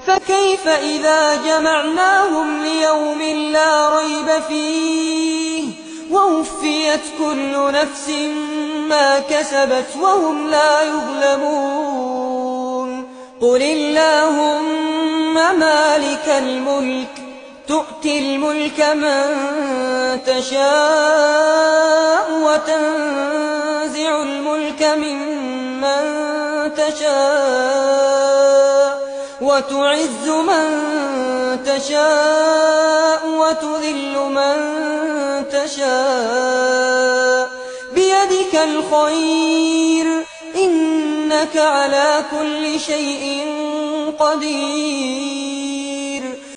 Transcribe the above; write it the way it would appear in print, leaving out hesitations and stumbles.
فكيف إذا جمعناهم ليوم لا ريب فيه ووفيت كل نفس ما كسبت وهم لا يظلمون قل اللهم مالك الملك تؤتي الملك من تشاء وتنزع الملك ممن تشاء وتعز من تشاء وتذل من تشاء بيدك الخير إنك على كل شيء قدير